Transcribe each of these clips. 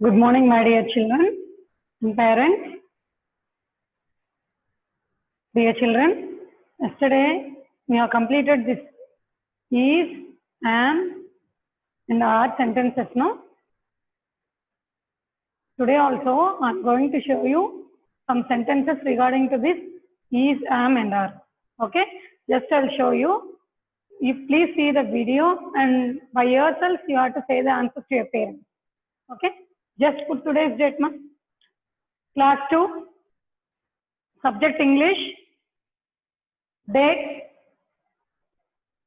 Good morning, my dear children and parents. Dear children, yesterday we have completed this is, am, and are sentences, no? Today also I am going to show you some sentences regarding to this is, am, and are. Okay? Just I'll show you. You please see the video and by yourself you have to say the answers to your parents. Okay? Just put today's date, ma. Class 2, subject English, date.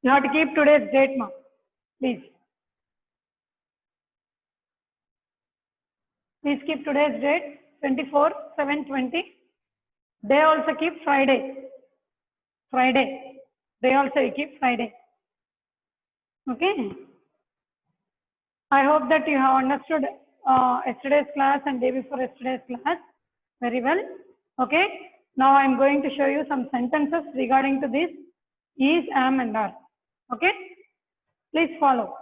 You have to keep today's date, ma. Please. Please keep today's date, 24/7/20. Day also keep Friday. Friday. Day also you keep Friday. Okay. I hope that you have understood yesterday's class and day before yesterday's class very well. Okay. Now I am going to show you some sentences regarding to this is, am, and are. Okay. Please follow.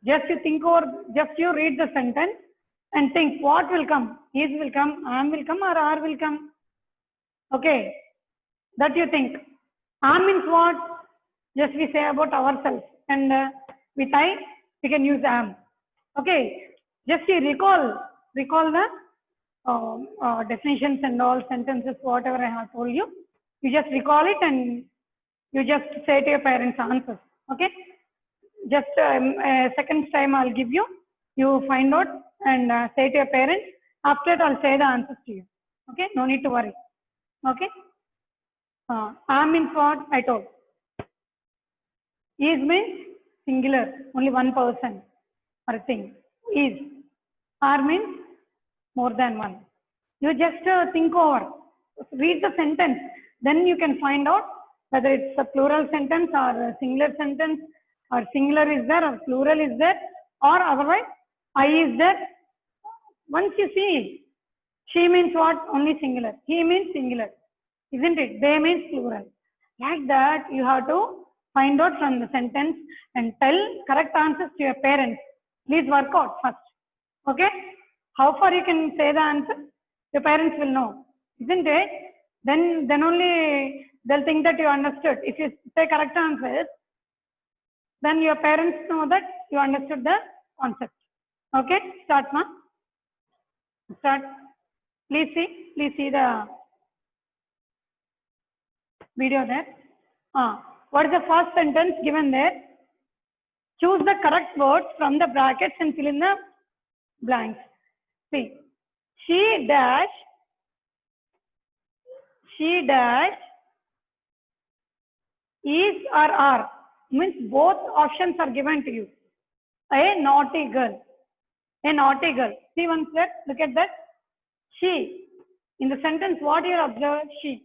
Just you think over, just you read the sentence and think what will come. Is will come, am will come, or are will come. Okay. That you think. Am means what? Just we say about ourselves. And with I, we can use am. Okay. Just you recall the definitions and all sentences, whatever I have told you. You just recall it and you just say to your parents answers. Okay. Just second time I'll give you. You find out and say to your parents. After that I'll say the answers to you. Okay. No need to worry. Okay. Am means what? I told. Is means singular. Only one person or thing. Is. Are means more than one. You just think over. Read the sentence. Then you can find out whether it's a plural sentence or a singular sentence, or singular is there or plural is there, or otherwise I is there. Once you see, she means what? Only singular. He means singular. Isn't it? They means plural. Like that, you have to find out from the sentence and tell correct answers to your parents. Please work out first. Okay? How far you can say the answer? Your parents will know. Isn't it? Then only they'll think that you understood. If you say correct answers, then your parents know that you understood the concept. Okay? Start, ma. Start. Please see the video there. What is the first sentence given there? Choose the correct words from the brackets and fill in the blanks. See, she dash is or are, means both options are given to you. A naughty girl. A naughty girl. See once there, look at that. She. In the sentence, what you observe? She.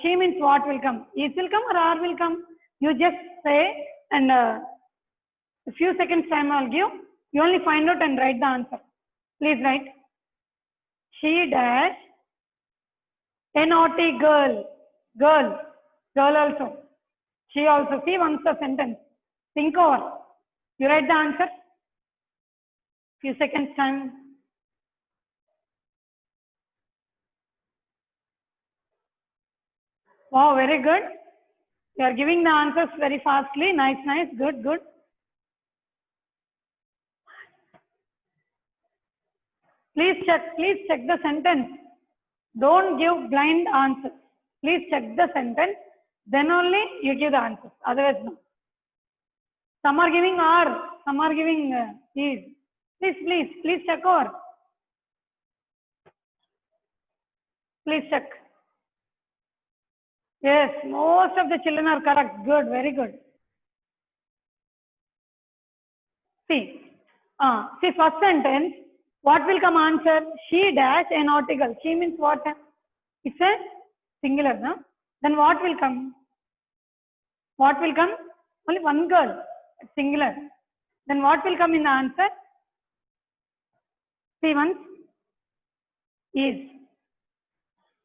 She means what will come? Is will come or are will come? You just say and a few seconds time I'll give. You only find out and write the answer. Please write. She dash a naughty girl. Girl also. She also. See once the sentence. Think over. You write the answer. Few seconds time. Wow, very good. You are giving the answers very fastly. Nice. Good. Please check the sentence. Don't give blind answers. Please check the sentence. Then only you give the answers. Otherwise, no. Some are giving are. Some are giving is. Please check over. Please check. Yes, most of the children are correct. Good, very good. See, first sentence. What will come answer? She dash an article. She means what? It's a singular, no? Then what will come? What will come? Only one girl. Singular. Then what will come in the answer? See once. Is.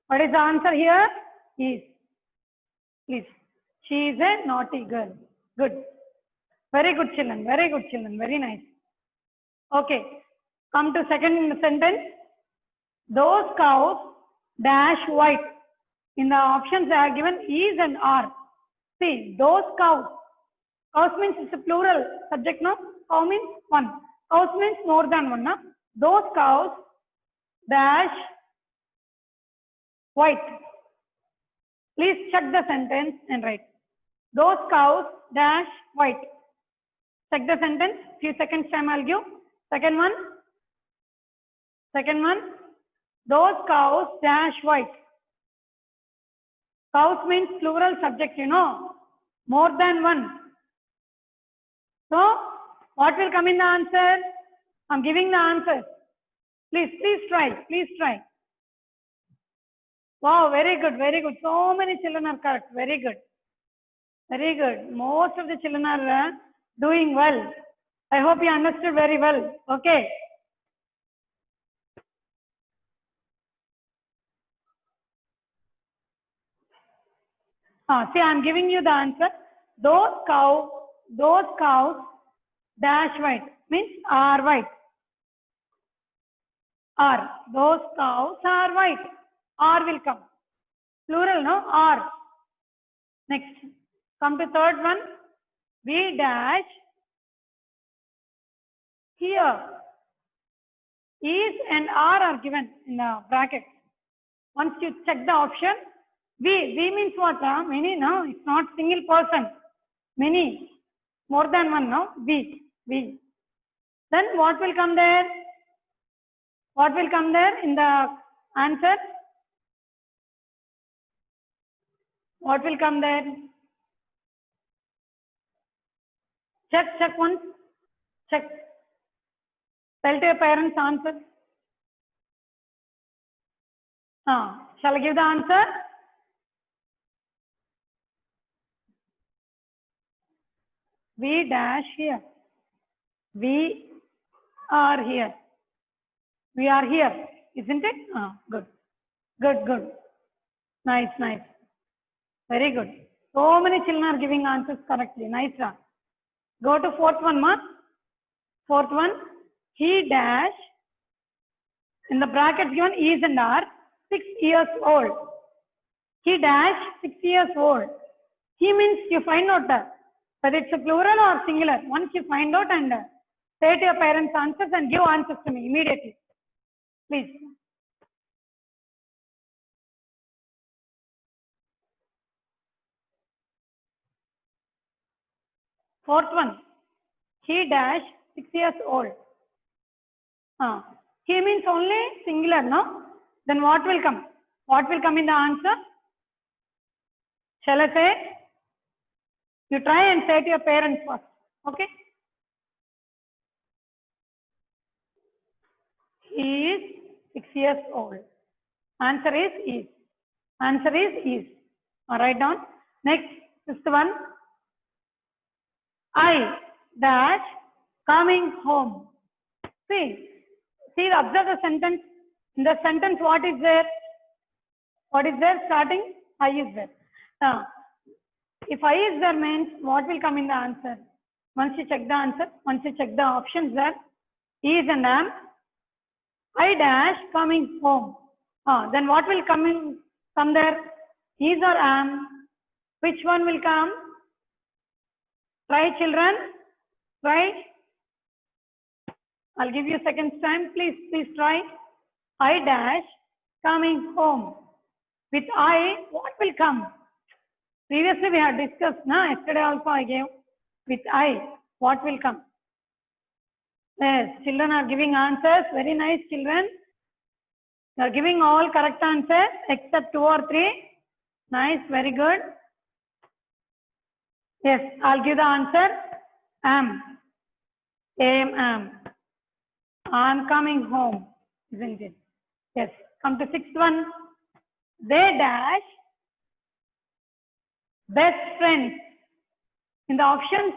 What is the answer here? Is. Please. She is a naughty girl. Good. Very good children. Very nice. Okay. Come to second sentence. Those cows dash white. In the options they are given is and are. See, those cows. Cows means it's a plural subject, no? Cow means one. Cows means more than one, no? Those cows dash white. Please check the sentence and write. Those cows dash white. Check the sentence. Few seconds time I'll give. Second one. Second one. Those cows dash white. Cows means plural subject, you know. More than one. So, what will come in the answer? I'm giving the answer. Please try. Please try. Wow, very good, very good. So many children are correct. Very good. Very good. Most of the children are doing well. I hope you understood very well. Okay. See, I'm giving you the answer. Those cows dash white means are white. Are. Those cows are white. Are will come. Plural, no? Are. Next. Come to third one. We dash here. Is and are given in the bracket. Once you check the option, we means what? Many, no? It's not single person. Many. More than one, no? We. Then what will come there? What will come there in the answer? What will come there? Check once. Check. Tell to your parents answer. Shall I give the answer? We dash here. We are here. We are here, isn't it? Good. Good. Nice. Very good. So many children are giving answers correctly. Nice. Go to fourth one, ma. Fourth one. He dash. In the brackets given is and are 6 years old. He dash 6 years old. He means you find out whether it's a plural or singular. Once you find out and say to your parents answers and give answers to me immediately. Please. Fourth one. He dash 6 years old. He means only singular, no? Then what will come? What will come in the answer? Shall I say? You try and say to your parents first. Okay? He is 6 years old. Answer is. Answer is. Write down. Next, fifth one. I dash coming home. See, observe the sentence. In the sentence, what is there? What is there starting? I is there. If I is there means what will come in the answer? Once you check the answer, once you check the options there, is and am. I dash coming home. Then what will come there? Is or am? Which one will come? Try, children. Try. I'll give you seconds time. Please try. I dash coming home. With I, what will come? Previously we had discussed, yesterday also I gave. With I, what will come? Yes, children are giving answers. Very nice, children. They are giving all correct answers except 2 or 3. Nice, very good. Yes, I'll give the answer. Am. Am. I'm coming home, isn't it? Yes. Come to sixth one. They dash best friends. In the options,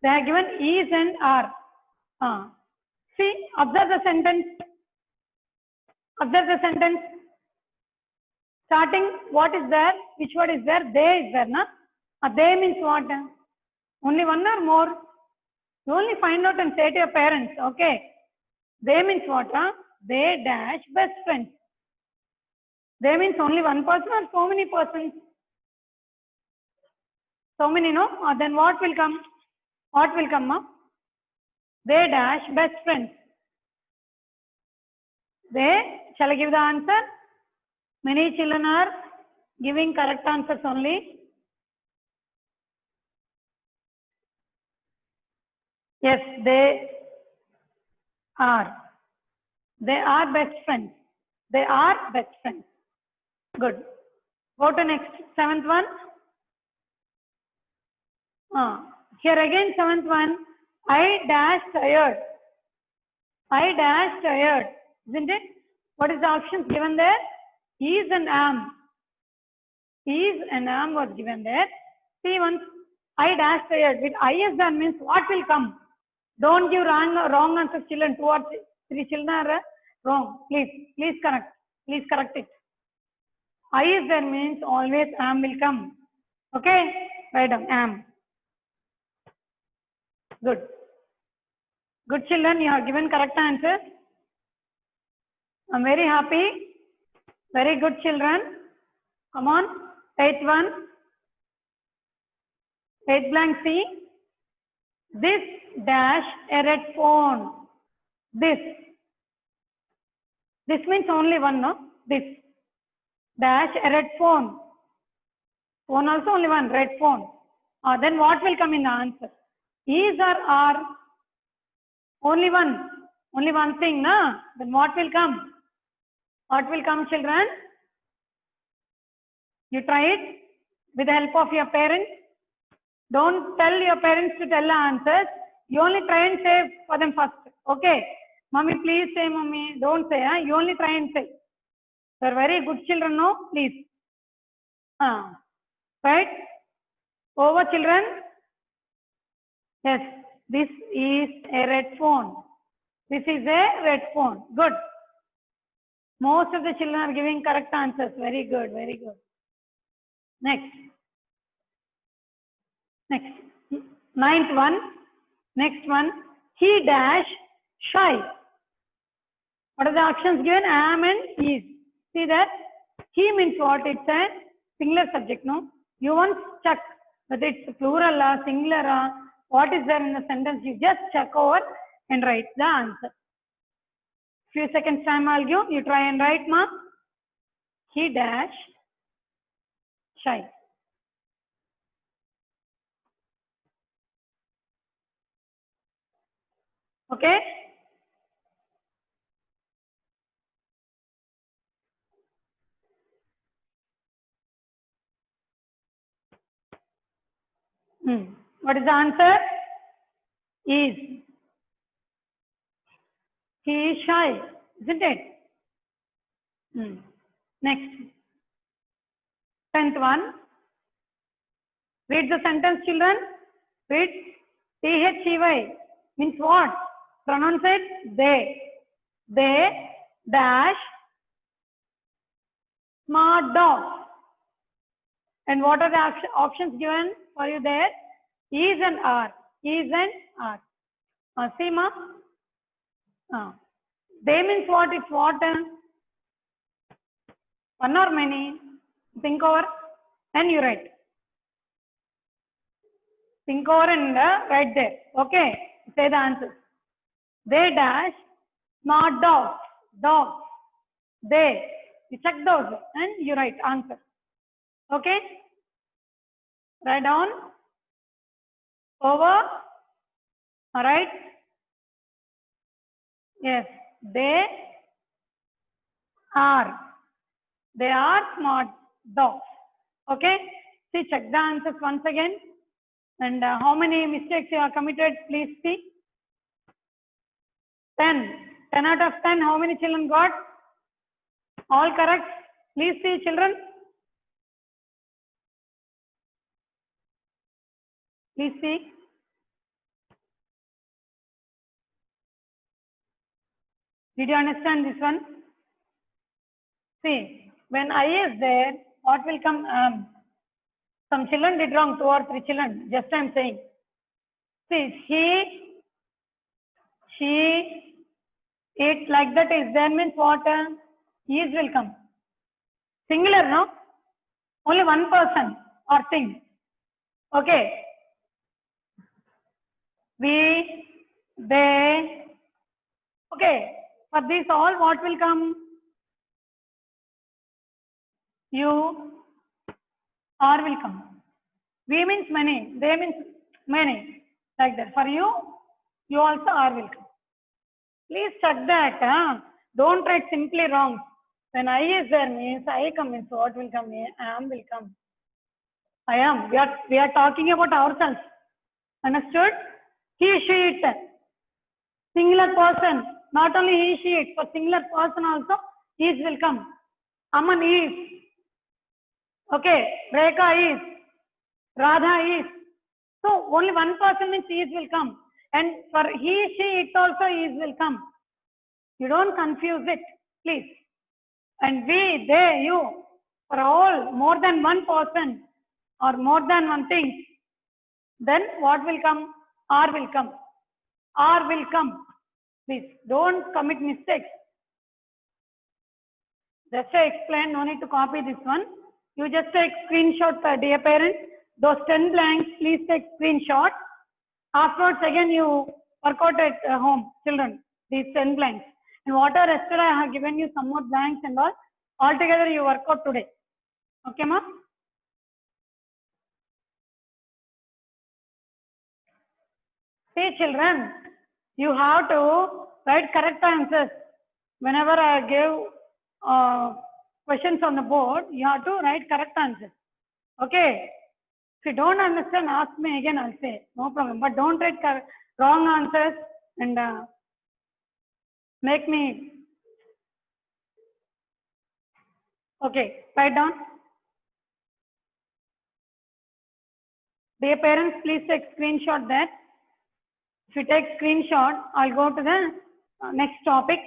they are given is and are. See, observe the sentence. Observe the sentence. Starting, what is there? Which word is there? They is there, na? They means what? Only one or more? You only find out and say to your parents, okay? They means what? They dash best friends. They means only one person or so many persons? So many, no? Then what will come? What will come? They dash best friends. They, shall I give the answer? Many children are giving correct answers only. Yes, they are. They are best friends. They are best friends. Good. Go to next, seventh one. Here again, seventh one. I dash tired. I dash tired. Isn't it? What is the options given there? Is and am. Is and am was given there. See once. I dash tired. With I is done means what will come? Don't give wrong answers, children. 2 or 3 children are wrong. Please correct. Please correct it. I is there means always am will come. Okay? Write down am. Good. Good children, you have given correct answers. I'm very happy. Very good children. Come on. 8th one. 8 blank C. This dash a red phone. This. This means only one, no? This. Dash a red phone. Phone also only one, red phone. Then what will come in the answer? Is or are? Only one. Only one thing, na? Then what will come? What will come, children? You try it with the help of your parents. Don't tell your parents to tell the answers. You only try and say for them first. Okay. Mommy, please say, mommy. Don't say. You only try and say. They're very good children, no? Please. Right? Over, children. Yes. This is a red phone. This is a red phone. Good. Most of the children are giving correct answers. Very good. Very good. Next. Next. 9th one. Next one. He dash shy. What are the options given? Am and is. See that? He means what? It's a singular subject, no? You once check whether it's plural or singular or what is there in the sentence. You just check over and write the answer. Few seconds time I'll give. You try and write, ma. He dash shy. Okay? What is the answer? Is. He is shy, isn't it? Next. 10th one. Read the sentence, children. Read. T-H-E-Y means what? Pronounce it. They. They dash smart dog. And what are the options given for you there? Is and are. Is and are. See, ma? They means what? It's what? One or many? Think over and you write. Think over and write there. Okay. Say the answer. They dash smart dogs. Dogs. They. You check those and you write answer. Okay. Write down. Over. Alright. Yes. They are. They are smart dogs. Okay. See, check the answers once again. And how many mistakes you have committed, please see. 10. 10 out of 10, how many children got? All correct. Please see, children. Please see. Did you understand this one? See, when I is there, what will come? Some children did wrong, 2 or 3 children. Just I am saying. See, he, she, It like that is there means what? Is will come. Singular, no? Only one person or thing. Okay. We, they. Okay. For this all, what will come? You, are will come. We means many. They means many. Like that. For you, you also are will come. Please check that. Don't write simply wrong. When I is there means I come means what will come? I am will come. I am. We are talking about ourselves. Understood? He, she, it. Singular person. Not only he, she, it. For singular person also, is will come. Aman is. Okay. Rekha is. Radha is. So only one person means is will come. And for he, she, it also is will come. You don't confuse it, please. And we, they, you, for all, more than one person or more than one thing, then what will come? Are will come. Are will come. Please don't commit mistakes. Just to explain, no need to copy this one. You just take screenshot, dear parents. Those 10 blanks, please take screenshot. Afterwards, again you work out at home, children, these 10 blanks. And whatever yesterday I have given you some more blanks and all, altogether you work out today. Okay, ma'am? See, children, you have to write correct answers. Whenever I give questions on the board, you have to write correct answers. Okay? If you don't understand, ask me again, I'll say, no problem. But don't write wrong answers and make me. Okay, write down. Dear parents, please take screenshot that. If you take screenshot, I'll go to the next topic.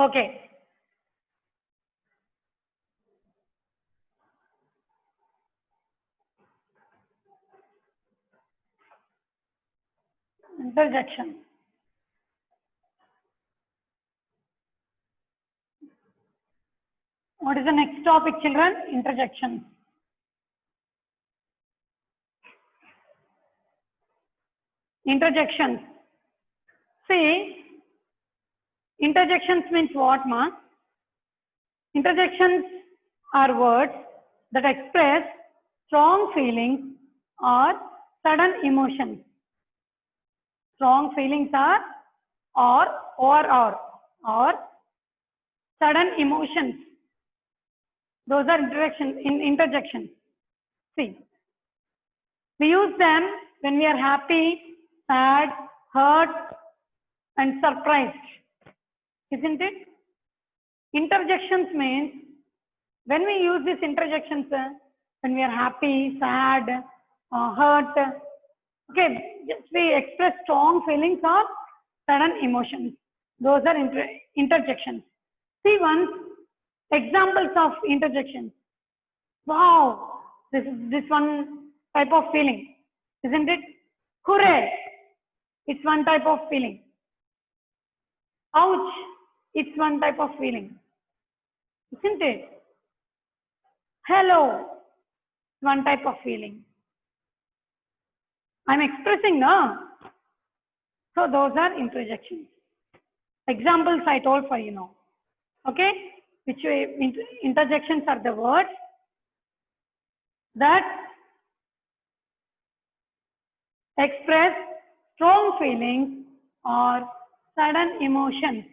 Okay. Interjection. What is the next topic, children? Interjection. Interjections. See, interjections means what, ma? Interjections are words that express strong feelings or sudden emotions. Strong feelings are or sudden emotions. Those are interjections. See, we use them when we are happy, sad, hurt, and surprised. Isn't it? Interjections means when we use these interjections, when we are happy, sad, hurt, okay, just we express strong feelings or sudden emotions. Those are interjections. See once examples of interjections. Wow, this is this one type of feeling, isn't it? Hooray, it's one type of feeling. Ouch, it's one type of feeling, isn't it? Hello, one type of feeling. I'm expressing, no? So those are interjections. Examples I told for you now. Okay? Which way, interjections are the words that express strong feelings or sudden emotions.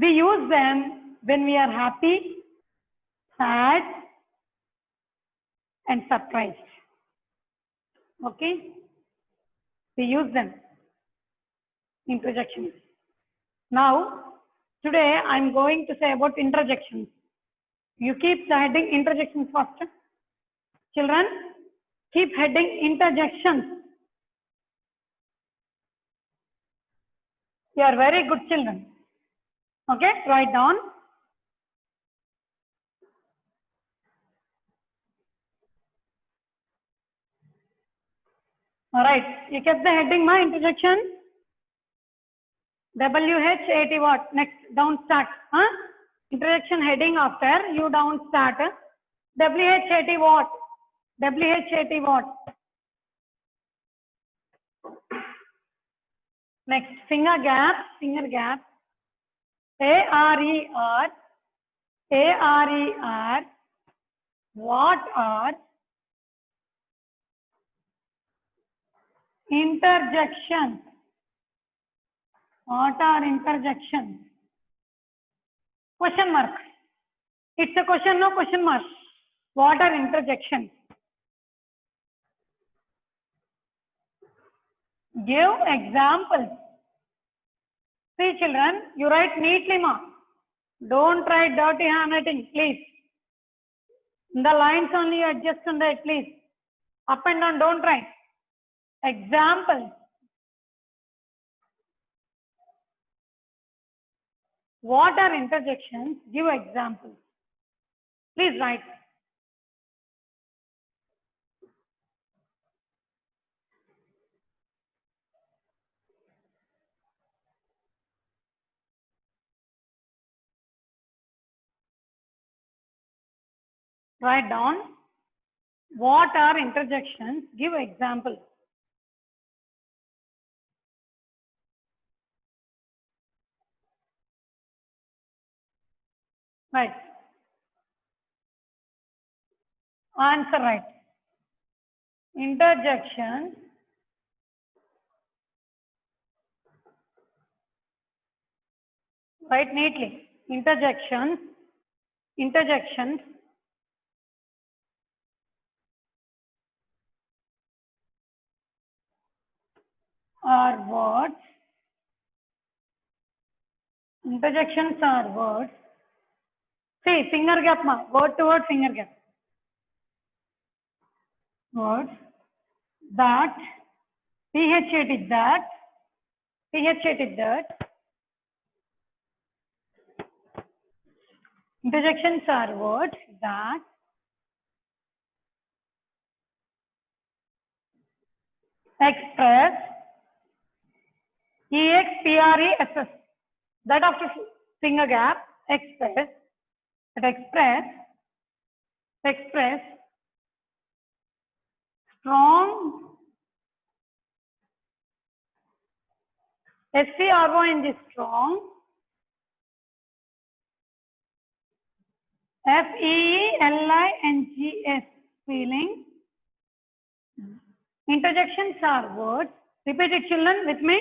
We use them when we are happy, sad, and surprised. Okay? We use them. Interjections. Now, today I am going to say about interjections. You keep heading interjections first. Children, keep heading interjections. You are very good children. Okay, write down. All right, you kept the heading, ma, interjection. WH80 what? Next, down start. Huh? Interjection heading after you down start. WH80 what? WH80 what? Next, finger gap, finger gap. ARER, ARER, what are interjections? What are interjections? Question mark. It's a question, no question mark. What are interjections? Give examples. See children, you write neatly, ma. Don't write dirty handwriting, please. The lines only you adjust and write, please. Up and down, don't write. Examples. What are interjections? Give examples. Please write. Write down. What are interjections? Give examples. Right. Answer right. Interjections. Write neatly. Interjections. Interjections are words. Interjections are words. See, finger gap, ma. Word to word finger gap. Words that, PH8 is that, PH8 is that. Interjections are words that express, EXPRESS, that after finger gap, express, that express strong, STRONG is strong, FEELINGS, feeling. Interjections are words. Repeat it, children, with me.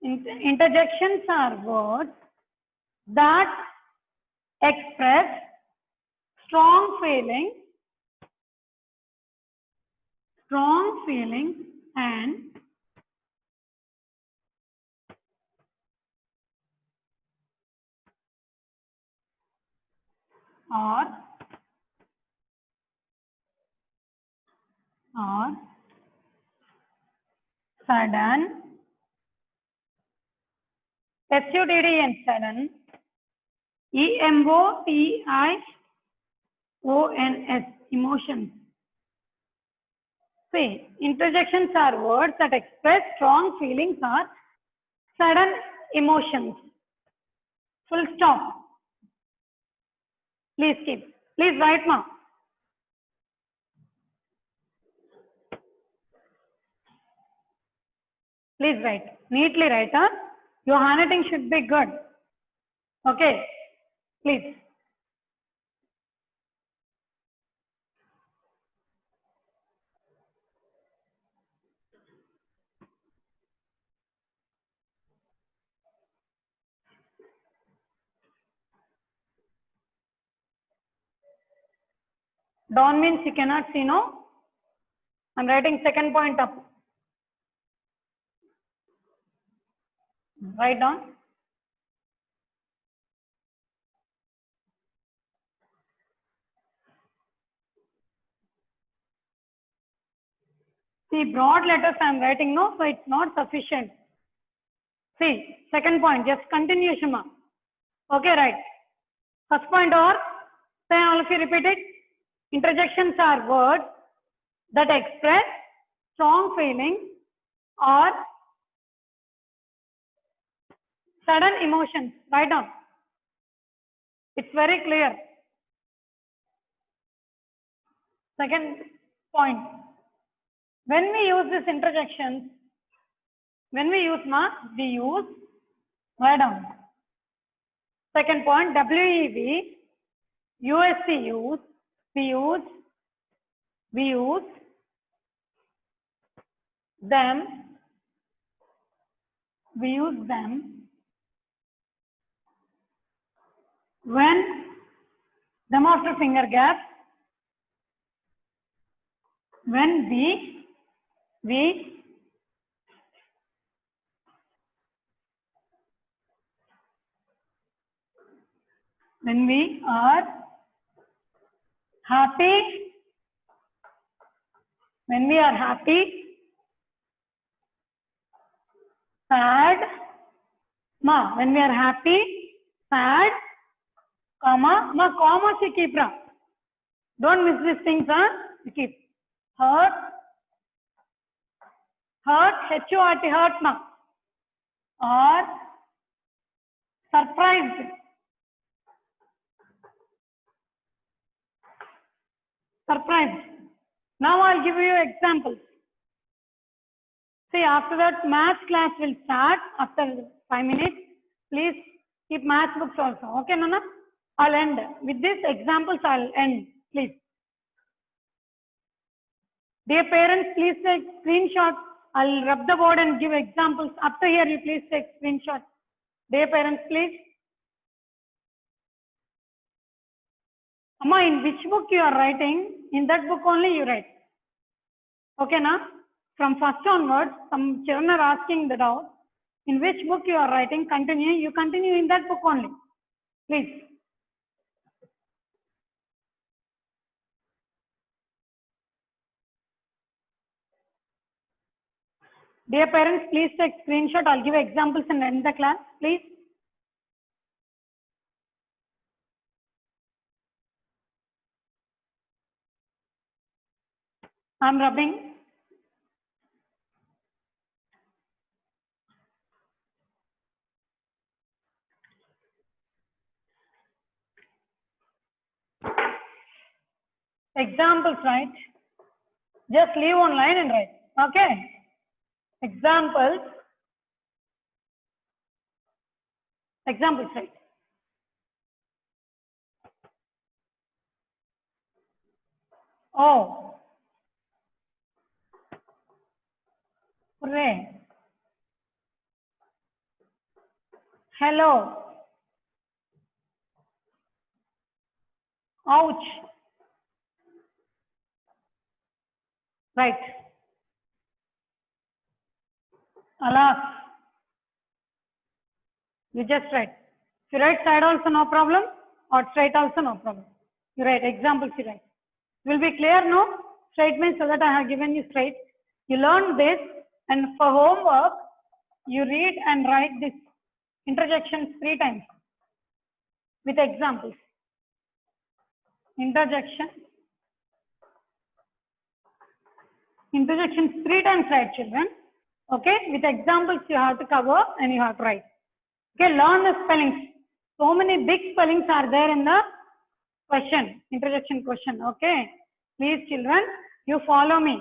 Interjections are words that express strong feeling and or sudden, SUDDN, sudden, EMOTIONS, emotions. See, interjections are words that express strong feelings or sudden emotions. Full stop. Please keep. Please write, ma. Please write. Neatly write, huh? Your handwriting should be good. Okay. Please. Down means you cannot see, no? I'm writing second point up. Write down. See, broad letters I am writing, no? So it's not sufficient. See, second point, just continue, Shima. Okay, right. First point or, say all of you repeat it. Interjections are words that express strong feelings or sudden emotions. Write down. It's very clear. Second point. When we use this interjections, when we use we use, write down. Second point, WEV, USC use, we use them, when them after finger gap, when we are happy, sad, when we are happy, sad, comma se keep ra. Don't miss these things, keep. Hurt, H-U-R-T, hurt, or surprised. Now I'll give you examples. See, after that math class will start after 5 minutes. Please keep math books also. Okay, Nana? I'll end. With these examples, I'll end. Please. Dear parents, please take screenshot. I'll rub the board and give examples. After here, you please take screenshot. Dear parents, please. Amma, in which book you are writing? In that book only you write. Okay, na? From first onwards, some children are asking the doubt. In which book you are writing? Continue. You continue in that book only. Please. Dear parents, please take screenshot. I'll give examples and end the class. Please. I'm rubbing. Examples, right? Just leave one line and write. Okay. Examples, right? Oh. Hooray. Hello. Ouch. Right. Alas. You just write. If you write side also no problem, or straight also no problem. You write examples, you write. Will be clear, no? Straight means so that I have given you straight. You learn this, and for homework, you read and write this interjections 3 times with examples. Interjections 3 times, right, children? Okay, with examples you have to cover and you have to write. Okay, learn the spellings. So many big spellings are there in the question, interjection question. Okay, please children, you follow me.